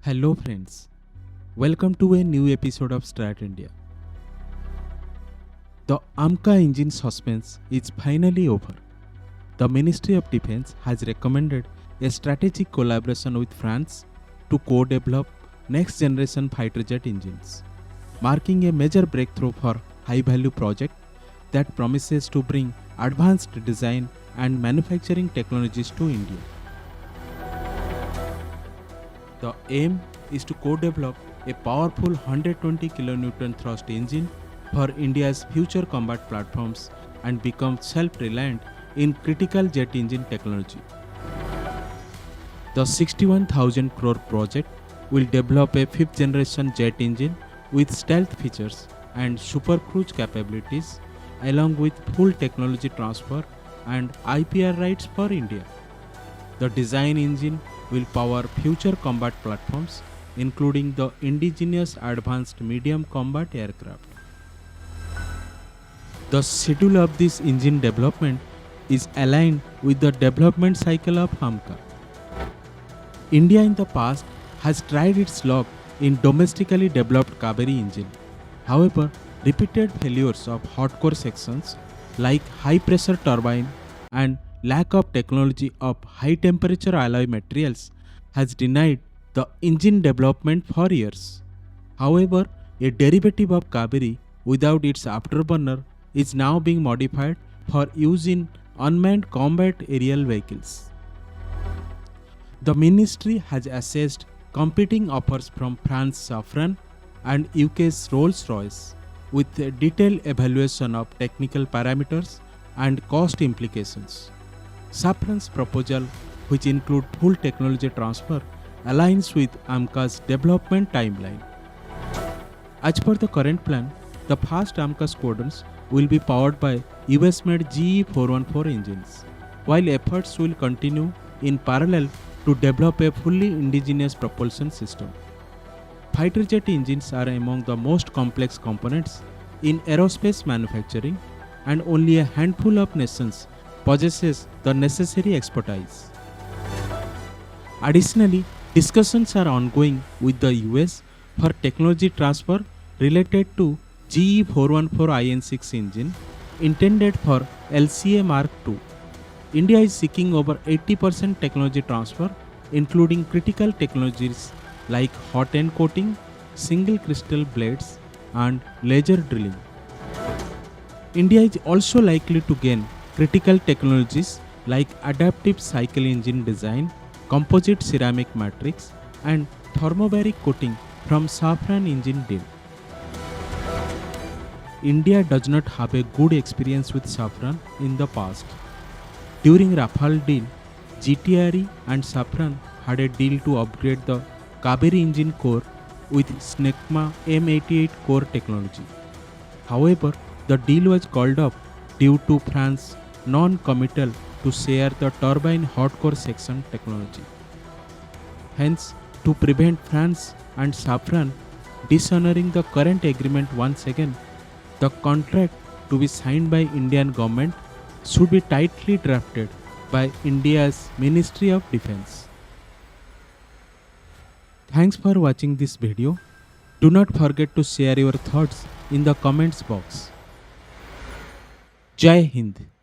Hello friends, welcome to a new episode of STRATINDIA. The AMCA engine suspense is finally over. The Ministry of Defense has recommended a strategic collaboration with France to co-develop next-generation fighter jet engines, marking a major breakthrough for high-value project that promises to bring advanced design and manufacturing technologies to India. The aim is to co-develop a powerful 120 kN thrust engine for India's future combat platforms and become self-reliant in critical jet engine technology. The 61,000 crore project will develop a 5th generation jet engine with stealth features and supercruise capabilities along with full technology transfer and IPR rights for India. The design engine will power future combat platforms including the indigenous advanced medium combat aircraft. The schedule of this engine development is aligned with the development cycle of AMCA. India in the past has tried its luck in domestically developed Kaveri engine. However, repeated failures of hot core sections like high pressure turbine and lack of technology of high temperature alloy materials has denied the engine development for years. However, a derivative of Kaveri without its afterburner is now being modified for use in unmanned combat aerial vehicles. The ministry has assessed competing offers from France's Safran and UK's Rolls-Royce with a detailed evaluation of technical parameters and cost implications. Safran's proposal, which include full technology transfer, aligns with AMCA's development timeline. As per the current plan, the first AMCA squadrons will be powered by US-made GE414 engines, while efforts will continue in parallel to develop a fully indigenous propulsion system. Fighter jet engines are among the most complex components in aerospace manufacturing, and only a handful of nations possesses the necessary expertise. Additionally, discussions are ongoing with the US for technology transfer related to GE414 IN6 engine intended for LCA Mark II. India is seeking over 80% technology transfer, including critical technologies like hot end coating, single crystal blades, and laser drilling. India is also likely to gain critical technologies like adaptive cycle engine design, composite ceramic matrix, and thermobaric coating from Safran engine deal. India does not have a good experience with Safran in the past. During Rafale deal, GTRE and Safran had a deal to upgrade the Kaveri engine core with SNECMA M88 core technology. However, the deal was called off due to France's non-committal to share the turbine hot core section technology. Hence, to prevent France and Safran dishonoring the current agreement once again, the contract to be signed by Indian government should be tightly drafted by India's Ministry of Defense. Thanks for watching this video. Do not forget to share your thoughts in the comments box. Jai Hind.